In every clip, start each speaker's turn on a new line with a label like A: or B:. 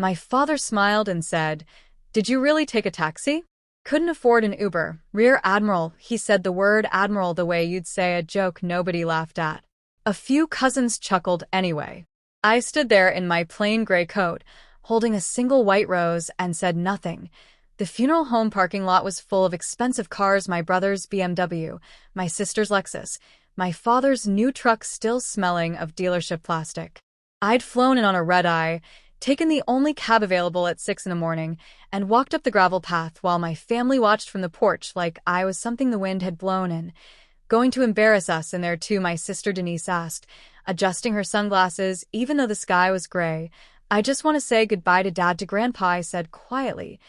A: My father smiled and said, "Did you really take a taxi?" Couldn't afford an Uber. Rear Admiral, he said the word Admiral the way you'd say a joke nobody laughed at. A few cousins chuckled anyway. I stood there in my plain gray coat, holding a single white rose, and said nothing. The funeral home parking lot was full of expensive cars, my brother's BMW, my sister's Lexus, my father's new truck still smelling of dealership plastic. I'd flown in on a red-eye, taken the only cab available at 6 in the morning, and walked up the gravel path while my family watched from the porch like I was something the wind had blown in. "Going to embarrass us in there too?" my sister Denise asked, adjusting her sunglasses even though the sky was gray. "I just want to say goodbye to Dad, to Grandpa," I said quietly.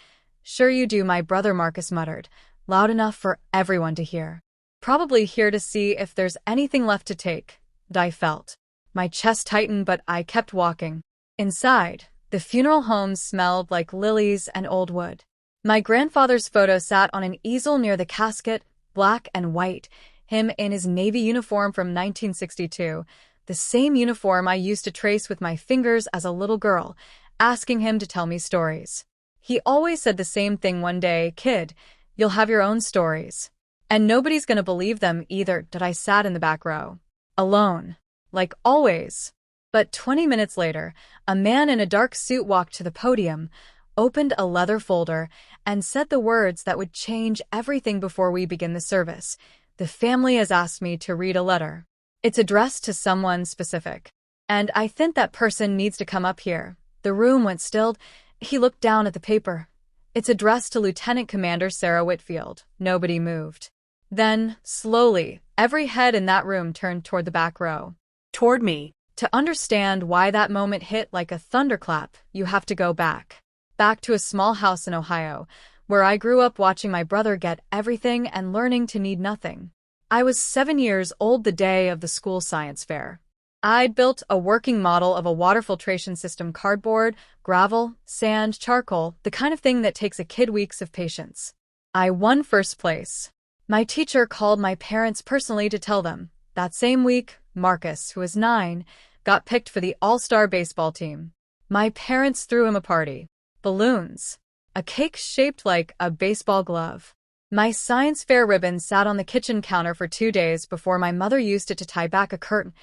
A: "Sure you do," my brother Marcus muttered, loud enough for everyone to hear. "Probably here to see if there's anything left to take," I felt. My chest tightened, but I kept walking. Inside, the funeral home smelled like lilies and old wood. My grandfather's photo sat on an easel near the casket, black and white, him in his Navy uniform from 1962, the same uniform I used to trace with my fingers as a little girl, asking him to tell me stories. He always said the same thing: "One day, kid, you'll have your own stories. And nobody's gonna believe them either." I sat in the back row, alone, like always. But 20 minutes later, a man in a dark suit walked to the podium, opened a leather folder, and said the words that would change everything before we begin the service. "The family has asked me to read a letter. It's addressed to someone specific. And I think that person needs to come up here." The room went still. He looked down at the paper. "It's addressed to Lieutenant Commander Sarah Whitfield." Nobody moved. Then, slowly, every head in that room turned toward the back row. Toward me. To understand why that moment hit like a thunderclap, you have to go back. Back to a small house in Ohio, where I grew up watching my brother get everything and learning to need nothing. I was 7 years old the day of the school science fair. I'd built a working model of a water filtration system: cardboard, gravel, sand, charcoal, the kind of thing that takes a kid weeks of patience. I won first place. My teacher called my parents personally to tell them. That same week, Marcus, who was 9, got picked for the all-star baseball team. My parents threw him a party. Balloons. A cake shaped like a baseball glove. My science fair ribbon sat on the kitchen counter for 2 days before my mother used it to tie back a curtain.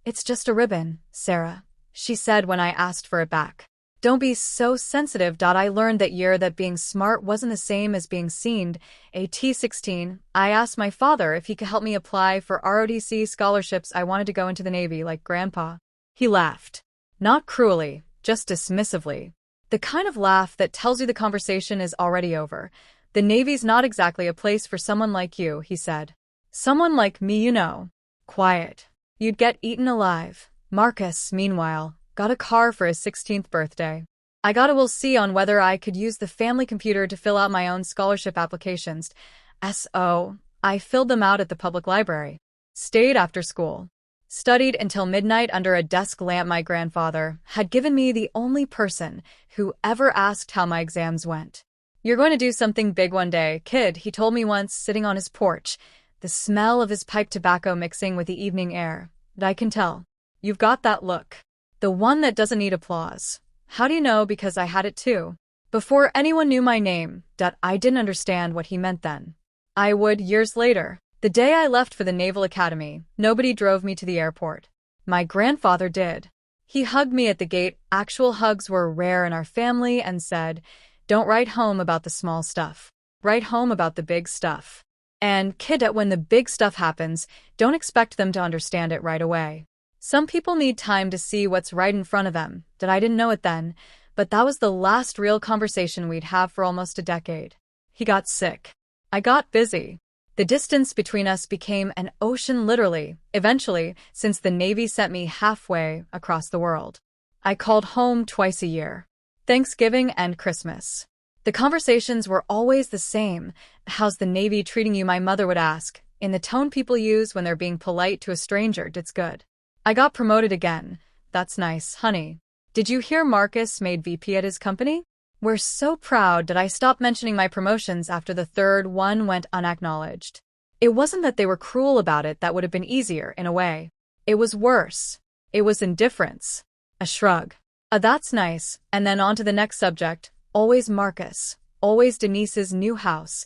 A: "It's just a ribbon, Sarah," she said when I asked for it back. "Don't be so sensitive." I learned that year that being smart wasn't the same as being seen. At 16, I asked my father if he could help me apply for ROTC scholarships. I wanted to go into the Navy like Grandpa. He laughed. Not cruelly, just dismissively. The kind of laugh that tells you the conversation is already over. "The Navy's not exactly a place for someone like you," he said. "Someone like me, you know. Quiet. You'd get eaten alive." Marcus, meanwhile, got a car for his 16th birthday. I got a "we'll see" on whether I could use the family computer to fill out my own scholarship applications. I filled them out at the public library. Stayed after school. Studied until midnight under a desk lamp. My grandfather had given me the only person who ever asked how my exams went. "You're going to do something big one day, kid," he told me once, sitting on his porch, the smell of his pipe tobacco mixing with the evening air. "I can tell. You've got that look. The one that doesn't need applause." "How do you know?" "Because I had it too. Before anyone knew my name." I didn't understand what he meant then. I would years later. The day I left for the Naval Academy, nobody drove me to the airport. My grandfather did. He hugged me at the gate. Actual hugs were rare in our family, and said, "Don't write home about the small stuff. Write home about the big stuff. And, kid, when the big stuff happens, don't expect them to understand it right away. Some people need time to see what's right in front of them." I didn't know it then, but that was the last real conversation we'd have for almost a decade. He got sick. I got busy. The distance between us became an ocean, literally, eventually, since the Navy sent me halfway across the world. I called home twice a year. Thanksgiving and Christmas. The conversations were always the same. "How's the Navy treating you?" my mother would ask, in the tone people use when they're being polite to a stranger. "It's good. I got promoted again." "That's nice, honey. Did you hear Marcus made VP at his company?" "We're so proud." I stopped mentioning my promotions after the third one went unacknowledged. It wasn't that they were cruel about it. That would have been easier, in a way. It was worse. It was indifference. A shrug. That's nice. And then on to the next subject. Always Marcus. Always Denise's new house.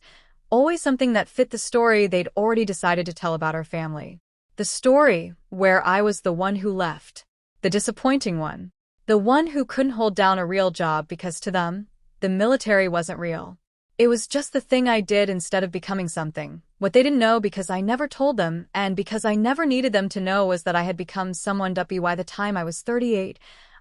A: Always something that fit the story they'd already decided to tell about our family. The story where I was the one who left. The disappointing one. The one who couldn't hold down a real job because to them, the military wasn't real. It was just the thing I did instead of becoming something. What they didn't know because I never told them, and because I never needed them to know, was that I had become someone. By the time I was 38,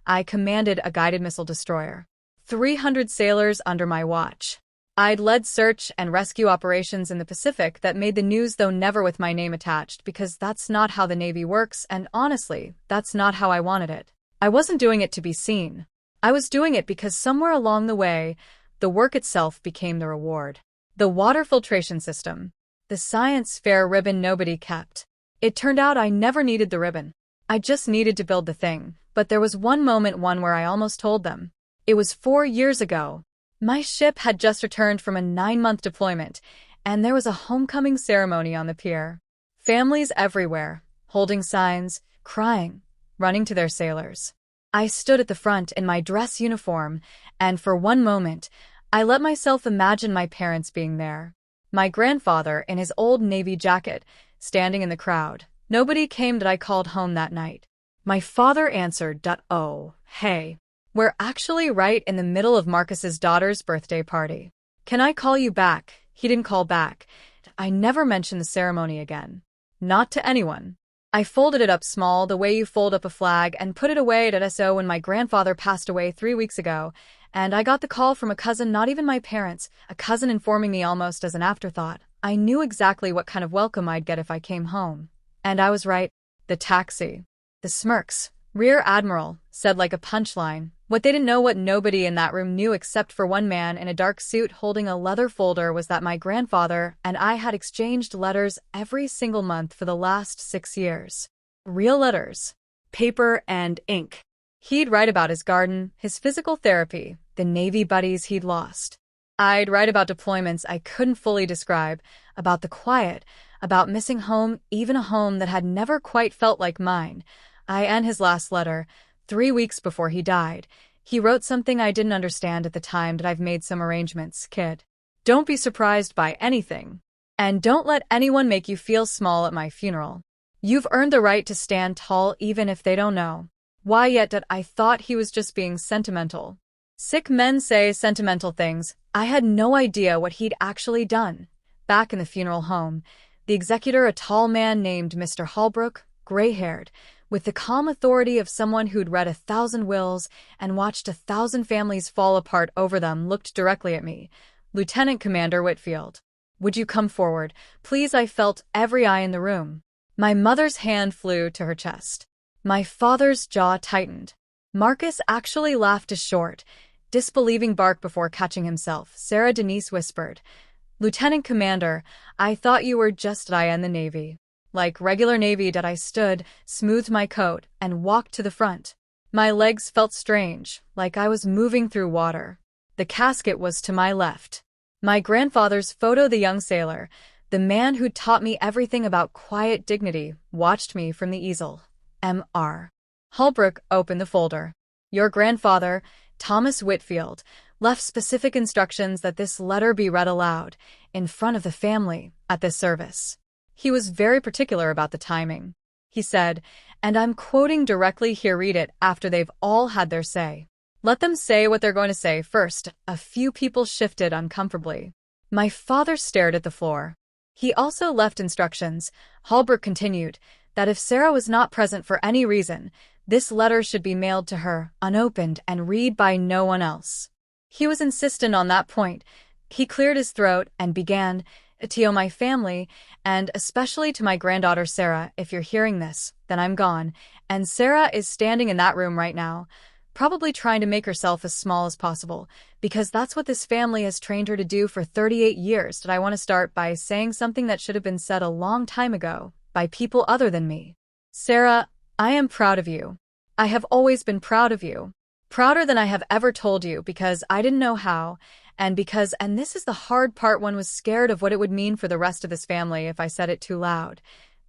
A: I commanded a guided missile destroyer. 300 sailors under my watch. I'd led search and rescue operations in the Pacific that made the news, though never with my name attached, because that's not how the Navy works, and honestly, that's not how I wanted it. I wasn't doing it to be seen. I was doing it because somewhere along the way, the work itself became the reward. The water filtration system. The science fair ribbon nobody kept. It turned out I never needed the ribbon. I just needed to build the thing. But there was one moment where I almost told them. It was 4 years ago. My ship had just returned from a 9-month deployment, and there was a homecoming ceremony on the pier. Families everywhere, holding signs, crying, running to their sailors. I stood at the front in my dress uniform, and for one moment, I let myself imagine my parents being there. My grandfather in his old Navy jacket, standing in the crowd. Nobody came that I called home that night. My father answered, "Oh, hey. We're actually right in the middle of Marcus's daughter's birthday party. Can I call you back?" He didn't call back. I never mentioned the ceremony again. Not to anyone. I folded it up small, the way you fold up a flag, and put it away at SO when my grandfather passed away 3 weeks ago, and I got the call from a cousin, not even my parents, a cousin informing me almost as an afterthought. I knew exactly what kind of welcome I'd get if I came home. And I was right. The taxi. The smirks. Rear Admiral said like a punchline. What they didn't know, what nobody in that room knew except for one man in a dark suit holding a leather folder, was that my grandfather and I had exchanged letters every single month for the last 6 years. Real letters. Paper and ink. He'd write about his garden, his physical therapy, the Navy buddies he'd lost. I'd write about deployments I couldn't fully describe, about the quiet, about missing home, even a home that had never quite felt like mine. And his last letter, 3 weeks before he died, he wrote something I didn't understand at the time: that I've made some arrangements, kid. Don't be surprised by anything. And don't let anyone make you feel small at my funeral. You've earned the right to stand tall even if they don't know. Why yet did I thought he was just being sentimental. Sick men say sentimental things. I had no idea what he'd actually done. Back in the funeral home, the executor, a tall man named Mr. Holbrook, gray-haired, with the calm authority of someone who'd read 1,000 wills and watched 1,000 families fall apart over them, looked directly at me. "Lieutenant Commander Whitfield, would you come forward, please?" I felt every eye in the room. My mother's hand flew to her chest. My father's jaw tightened. Marcus actually laughed a short, disbelieving bark before catching himself. "Sarah," Denise whispered. "Lieutenant Commander, I thought you were just in the Navy." Like regular Navy I stood, smoothed my coat, and walked to the front. My legs felt strange, like I was moving through water. The casket was to my left. My grandfather's photo, the young sailor, the man who'd taught me everything about quiet dignity, watched me from the easel. Mr. Holbrook opened the folder. "Your grandfather, Thomas Whitfield, left specific instructions that this letter be read aloud, in front of the family, at this service. He was very particular about the timing. He said, and I'm quoting directly here, read it after they've all had their say. Let them say what they're going to say first." A few people shifted uncomfortably. My father stared at the floor. He also left instructions, Holbrook continued, that if Sarah was not present for any reason, this letter should be mailed to her, unopened, and read by no one else. He was insistent on that point. He cleared his throat and began, "To my family, and especially to my granddaughter Sarah, if you're hearing this, then I'm gone, and Sarah is standing in that room right now, probably trying to make herself as small as possible, because that's what this family has trained her to do for 38 years. Did I want to start by saying something that should have been said a long time ago, by people other than me? Sarah, I am proud of you. I have always been proud of you. Prouder than I have ever told you, because I didn't know how, and because, and this is the hard part, one was scared of what it would mean for the rest of this family if I said it too loud.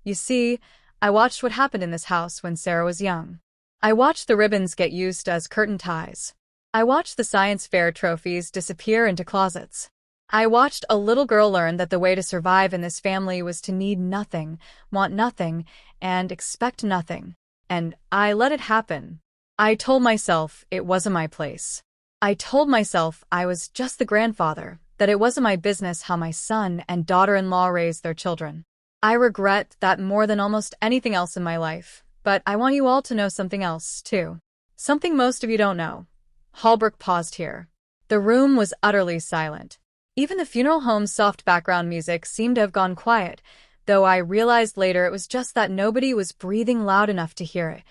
A: You see, I watched what happened in this house when Sarah was young. I watched the ribbons get used as curtain ties. I watched the science fair trophies disappear into closets. I watched a little girl learn that the way to survive in this family was to need nothing, want nothing, and expect nothing. And I let it happen. I told myself it wasn't my place. I told myself I was just the grandfather, that it wasn't my business how my son and daughter-in-law raised their children. I regret that more than almost anything else in my life, but I want you all to know something else, too. Something most of you don't know. Holbrook paused here. The room was utterly silent. Even the funeral home's soft background music seemed to have gone quiet, though I realized later it was just that nobody was breathing loud enough to hear it.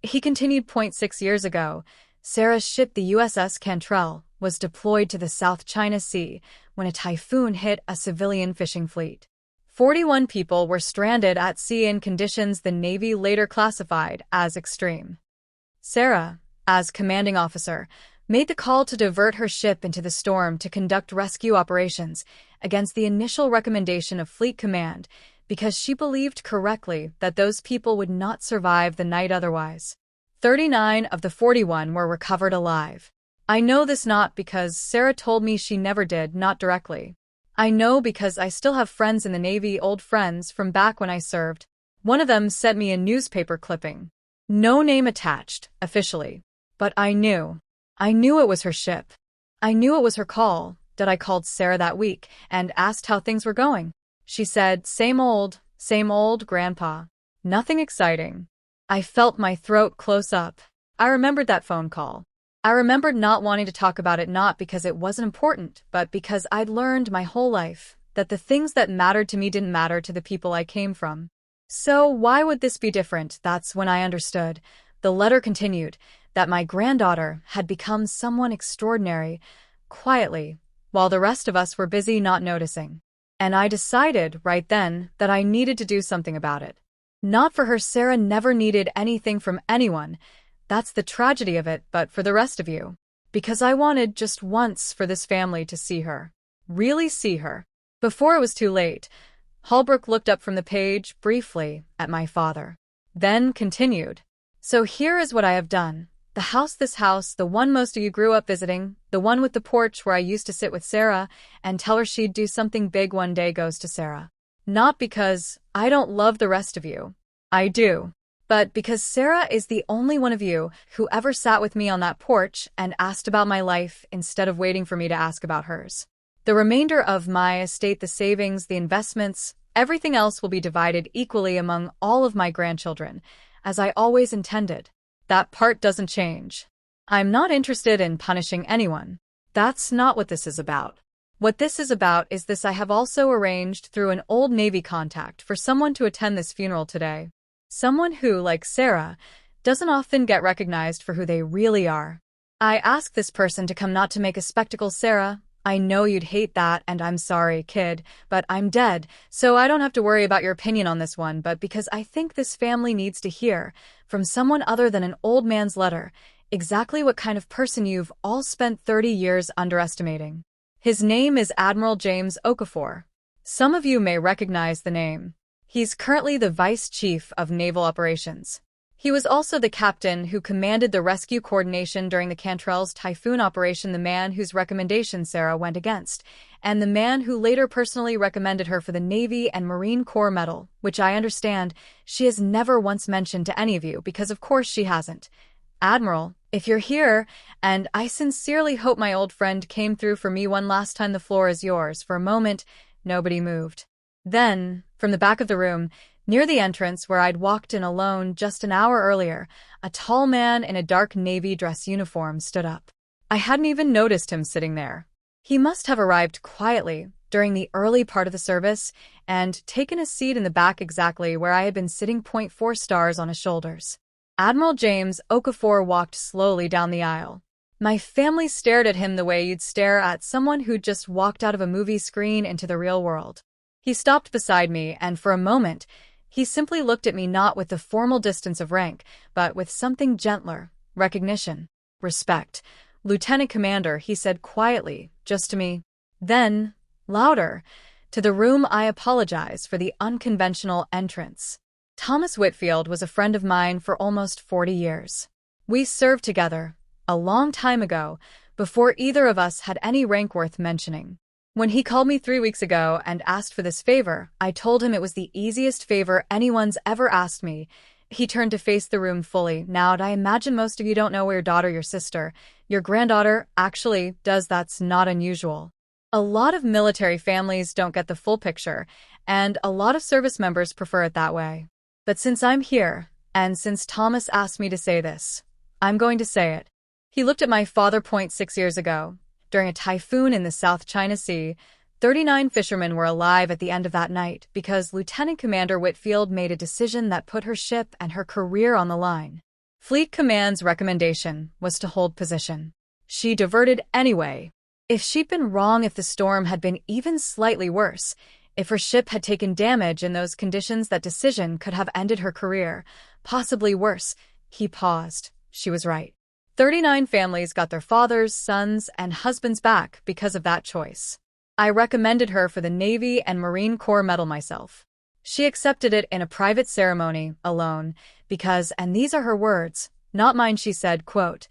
A: He continued. 6 years ago, Sarah's ship, the USS Cantrell, was deployed to the South China Sea when a typhoon hit a civilian fishing fleet. 41 people were stranded at sea in conditions the Navy later classified as extreme. Sarah, as commanding officer, made the call to divert her ship into the storm to conduct rescue operations against the initial recommendation of Fleet Command because she believed correctly that those people would not survive the night otherwise. 39 of the 41 were recovered alive. I know this not because Sarah told me she never did, not directly. I know because I still have friends in the Navy, old friends from back when I served. One of them sent me a newspaper clipping. No name attached, officially. But I knew. I knew it was her ship. I knew it was her call, that I called Sarah that week and asked how things were going. She said, same old, Grandpa. Nothing exciting. I felt my throat close up. I remembered that phone call. I remembered not wanting to talk about it, not because it wasn't important, but because I'd learned my whole life that the things that mattered to me didn't matter to the people I came from. So why would this be different? That's when I understood. The letter continued, that my granddaughter had become someone extraordinary, quietly, while the rest of us were busy not noticing. And I decided right then that I needed to do something about it. Not for her. Sarah never needed anything from anyone. That's the tragedy of it, but for the rest of you. Because I wanted just once for this family to see her. Really see her. Before it was too late, Holbrook looked up from the page briefly at my father. Then continued. So here is what I have done. This house, the one most of you grew up visiting, the one with the porch where I used to sit with Sarah and tell her she'd do something big one day, goes to Sarah. Not because I don't love the rest of you. I do. But because Sarah is the only one of you who ever sat with me on that porch and asked about my life instead of waiting for me to ask about hers. The remainder of my estate, the savings, the investments, everything else will be divided equally among all of my grandchildren, as I always intended. That part doesn't change. I'm not interested in punishing anyone. That's not what this is about. What this is about is this: I have also arranged through an old Navy contact for someone to attend this funeral today. Someone who, like Sarah, doesn't often get recognized for who they really are. I asked this person to come not to make a spectacle. Sarah, I know you'd hate that, and I'm sorry, kid, but I'm dead, so I don't have to worry about your opinion on this one, but because I think this family needs to hear, from someone other than an old man's letter, exactly what kind of person you've all spent 30 years underestimating. His name is Admiral James Okafor. Some of you may recognize the name. He's currently the Vice Chief of Naval Operations. He was also the captain who commanded the rescue coordination during the Cantrell's typhoon operation, the man whose recommendation Sarah went against, and the man who later personally recommended her for the Navy and Marine Corps Medal, which I understand she has never once mentioned to any of you, because of course she hasn't. Admiral, if you're here, and I sincerely hope my old friend came through for me one last time, the floor is yours. For a moment, nobody moved. Then, from the back of the room, near the entrance where I'd walked in alone just an hour earlier, a tall man in a dark navy dress uniform stood up. I hadn't even noticed him sitting there. He must have arrived quietly during the early part of the service and taken a seat in the back exactly where I had been sitting. 4 stars on his shoulders. Admiral James Okafor walked slowly down the aisle. My family stared at him the way you'd stare at someone who'd just walked out of a movie screen into the real world. He stopped beside me, and for a moment, he simply looked at me, not with the formal distance of rank, but with something gentler: recognition, respect. Lieutenant Commander, he said quietly, just to me. Then, louder, to the room: I apologize for the unconventional entrance. Thomas Whitfield was a friend of mine for almost 40 years. We served together, a long time ago, before either of us had any rank worth mentioning. When he called me 3 weeks ago and asked for this favor, I told him it was the easiest favor anyone's ever asked me. He turned to face the room fully. Now, I imagine most of you don't know where your sister, your granddaughter, actually does. That's not unusual. A lot of military families don't get the full picture, and a lot of service members prefer it that way. But since I'm here, and since Thomas asked me to say this, I'm going to say it. He looked at my father. 6 years ago, during a typhoon in the South China Sea, 39 fishermen were alive at the end of that night because Lieutenant Commander Whitfield made a decision that put her ship and her career on the line. Fleet Command's recommendation was to hold position. She diverted anyway. If she'd been wrong, if the storm had been even slightly worse, if her ship had taken damage in those conditions, that decision could have ended her career, possibly worse. He paused. She was right. 39 families got their fathers, sons, and husbands back because of that choice. I recommended her for the Navy and Marine Corps medal myself. She accepted it in a private ceremony, alone, because, and these are her words, not mine, she said, quote,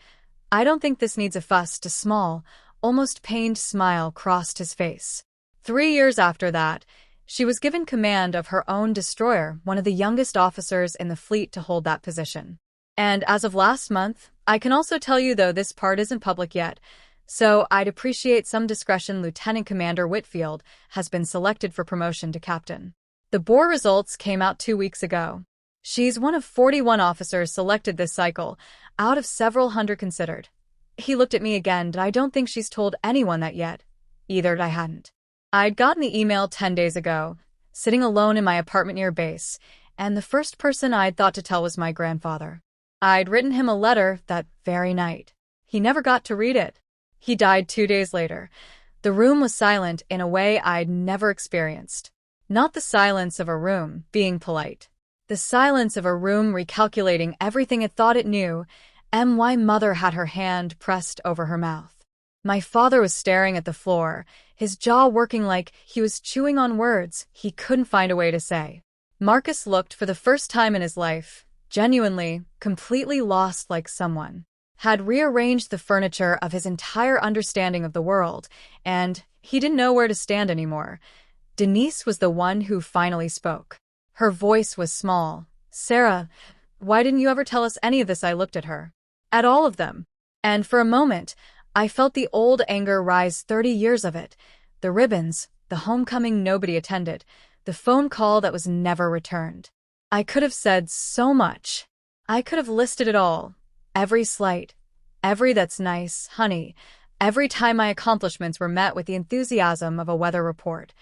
A: "I don't think this needs a fuss." A small, almost pained smile crossed his face. 3 years after that, she was given command of her own destroyer, one of the youngest officers in the fleet to hold that position. And as of last month, I can also tell you, though this part isn't public yet, so I'd appreciate some discretion, Lieutenant Commander Whitfield has been selected for promotion to captain. The board results came out 2 weeks ago. She's one of 41 officers selected this cycle, out of several hundred considered. He looked at me again, and I don't think she's told anyone that yet. Either I hadn't. I'd gotten the email 10 days ago, sitting alone in my apartment near base, and the first person I'd thought to tell was my grandfather. I'd written him a letter that very night. He never got to read it. He died 2 days later. The room was silent in a way I'd never experienced. Not the silence of a room being polite. The silence of a room recalculating everything it thought it knew. My mother had her hand pressed over her mouth. My father was staring at the floor, his jaw working like he was chewing on words he couldn't find a way to say. Marcus looked, for the first time in his life, genuinely, completely lost, like someone had rearranged the furniture of his entire understanding of the world, and he didn't know where to stand anymore. Denise was the one who finally spoke. Her voice was small. "Sarah, why didn't you ever tell us any of this?" I looked at her. At all of them. And for a moment, I felt the old anger rise, 30 years of it. The ribbons, the homecoming nobody attended, the phone call that was never returned. I could have said so much. I could have listed it all. Every slight, every "that's nice, honey," every time my accomplishments were met with the enthusiasm of a weather report.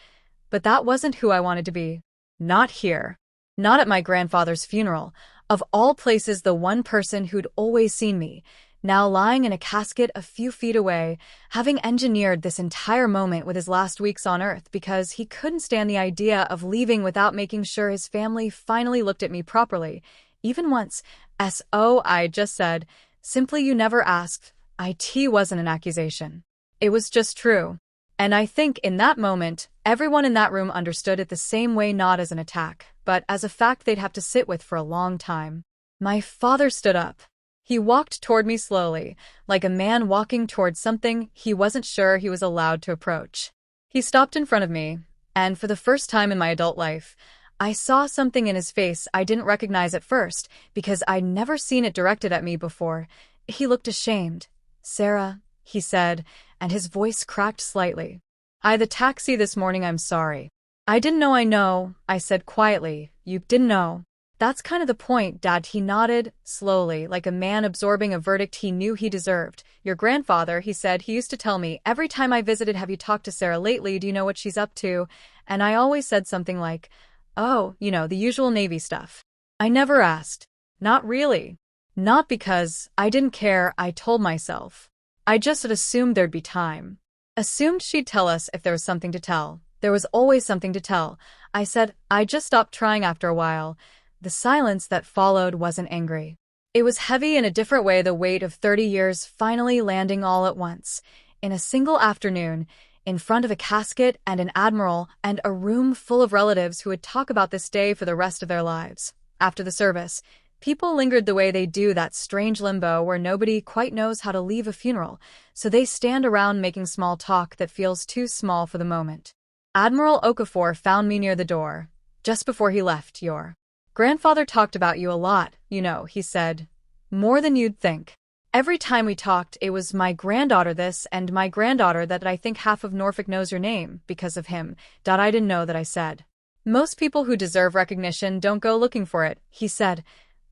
A: But that wasn't who I wanted to be. Not here. Not at my grandfather's funeral. Of all places, the one person who'd always seen me, now lying in a casket a few feet away, having engineered this entire moment with his last weeks on Earth because he couldn't stand the idea of leaving without making sure his family finally looked at me properly. Even once, S.O. I just said, simply, "You never asked." It wasn't an accusation. It was just true. And I think in that moment, everyone in that room understood it the same way, not as an attack, but as a fact they'd have to sit with for a long time. My father stood up. He walked toward me slowly, like a man walking toward something he wasn't sure he was allowed to approach. He stopped in front of me, and for the first time in my adult life, I saw something in his face I didn't recognize at first because I'd never seen it directed at me before. He looked ashamed. "Sarah," he said, and his voice cracked slightly. "The taxi this morning, I'm sorry." "I didn't know." "I know," I said quietly. "You didn't know." "That's kind of the point, Dad." He nodded, slowly, like a man absorbing a verdict he knew he deserved. "Your grandfather," he said, "he used to tell me every time I visited, 'Have you talked to Sarah lately? Do you know what she's up to?' And I always said something like, 'Oh, the usual Navy stuff.' I never asked. Not really. Not because I didn't care, I told myself. I just had assumed there'd be time. Assumed she'd tell us if there was something to tell. There was always something to tell." I said. I just stopped trying after a while. The silence that followed wasn't angry. It was heavy in a different way, the weight of 30 years finally landing all at once, in a single afternoon, in front of a casket and an admiral and a room full of relatives who would talk about this day for the rest of their lives. After the service, People lingered the way they do, that strange limbo where nobody quite knows how to leave a funeral, so they stand around making small talk that feels too small for the moment. Admiral Okafor found me near the door, just before he left. Your grandfather talked about you a lot, he said. More than you'd think. Every time we talked, it was my granddaughter this and my granddaughter that. I think half of Norfolk knows your name because of him. I didn't know that, I said. Most people who deserve recognition don't go looking for it, he said.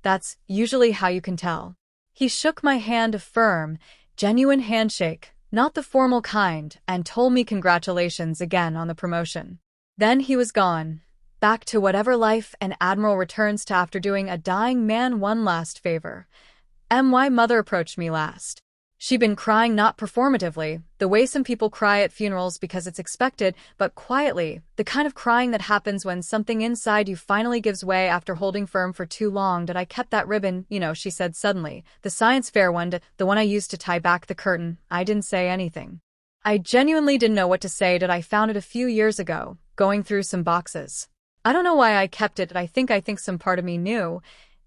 A: That's usually how you can tell. He shook my hand, a firm, genuine handshake, not the formal kind, and told me congratulations again on the promotion. Then he was gone, back to whatever life an admiral returns to after doing a dying man one last favor. My mother approached me last. She'd been crying, not performatively, the way some people cry at funerals because it's expected, but quietly, the kind of crying that happens when something inside you finally gives way after holding firm for too long. I kept that ribbon, she said suddenly, the science fair one, the one I used to tie back the curtain. I didn't say anything. I genuinely didn't know what to say. I found it a few years ago, going through some boxes. I don't know why I kept it. I think some part of me knew,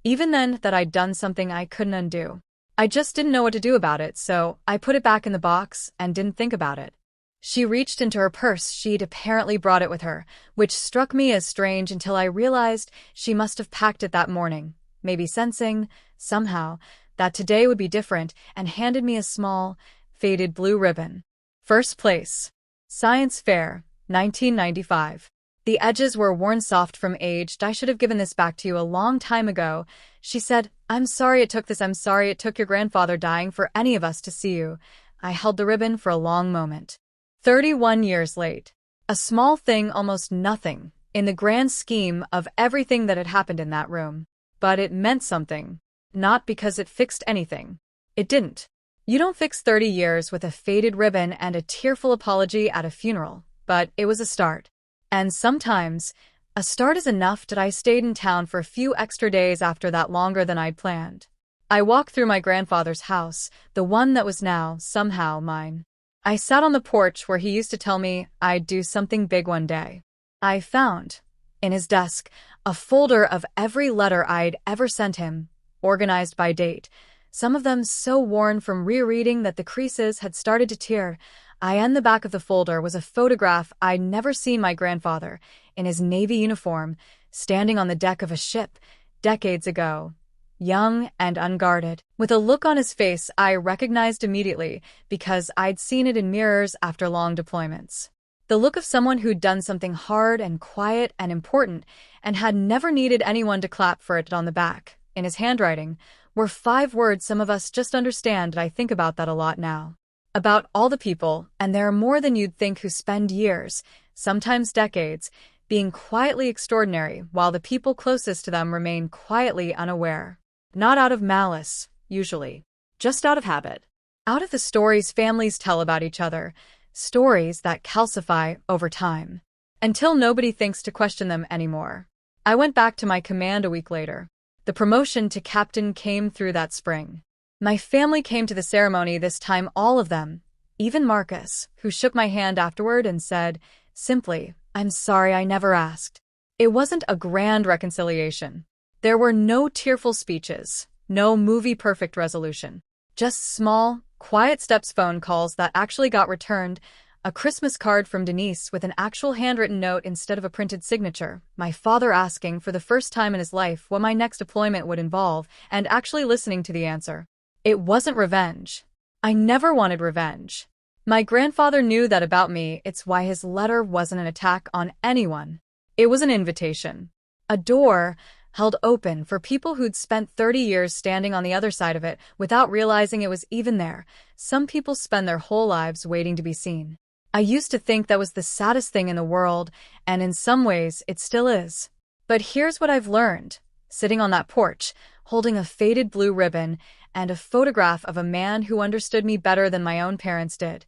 A: even then, that I'd done something I couldn't undo. I just didn't know what to do about it, so I put it back in the box and didn't think about it. She reached into her purse. She'd apparently brought it with her, which struck me as strange until I realized she must have packed it that morning, maybe sensing, somehow, that today would be different, and handed me a small, faded blue ribbon. First place. Science Fair, 1995. The edges were worn soft from age. I should have given this back to you a long time ago, she said. I'm sorry it took this. I'm sorry it took your grandfather dying for any of us to see you. I held the ribbon for a long moment. 31 years late. A small thing, almost nothing, in the grand scheme of everything that had happened in that room. But it meant something. Not because it fixed anything. It didn't. You don't fix 30 years with a faded ribbon and a tearful apology at a funeral, but it was a start. And sometimes, a start is enough. I stayed in town for a few extra days after that, longer than I'd planned. I walked through my grandfather's house, the one that was now, somehow, mine. I sat on the porch where he used to tell me I'd do something big one day. I found, in his desk, a folder of every letter I'd ever sent him, organized by date, some of them so worn from rereading that the creases had started to tear. In the back of the folder was a photograph I'd never seen my grandfather, in his Navy uniform, standing on the deck of a ship, decades ago, young and unguarded, with a look on his face I recognized immediately because I'd seen it in mirrors after long deployments. The look of someone who'd done something hard and quiet and important and had never needed anyone to clap for it. On the back, in his handwriting, were 5 words some of us just understand. I think about that a lot now. About all the people, and there are more than you'd think, who spend years, sometimes decades, being quietly extraordinary while the people closest to them remain quietly unaware. Not out of malice, usually. Just out of habit. Out of the stories families tell about each other, stories that calcify over time, until nobody thinks to question them anymore. I went back to my command a week later. The promotion to captain came through that spring. My family came to the ceremony this time, all of them, even Marcus, who shook my hand afterward and said, simply, I'm sorry I never asked. It wasn't a grand reconciliation. There were no tearful speeches, no movie-perfect resolution. Just small, quiet steps, phone calls that actually got returned, a Christmas card from Denise with an actual handwritten note instead of a printed signature, my father asking for the first time in his life what my next deployment would involve, and actually listening to the answer. It wasn't revenge. I never wanted revenge. My grandfather knew that about me. It's why his letter wasn't an attack on anyone. It was an invitation. A door held open for people who'd spent 30 years standing on the other side of it without realizing it was even there. Some people spend their whole lives waiting to be seen. I used to think that was the saddest thing in the world, and in some ways it still is. But here's what I've learned. Sitting on that porch, holding a faded blue ribbon and a photograph of a man who understood me better than my own parents did.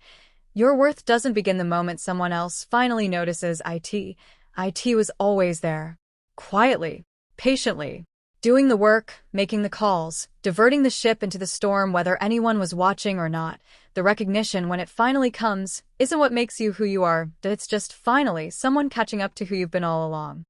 A: Your worth doesn't begin the moment someone else finally notices it. It was always there. Quietly, patiently, doing the work, making the calls, diverting the ship into the storm whether anyone was watching or not. The recognition, when it finally comes, isn't what makes you who you are, it's just finally someone catching up to who you've been all along.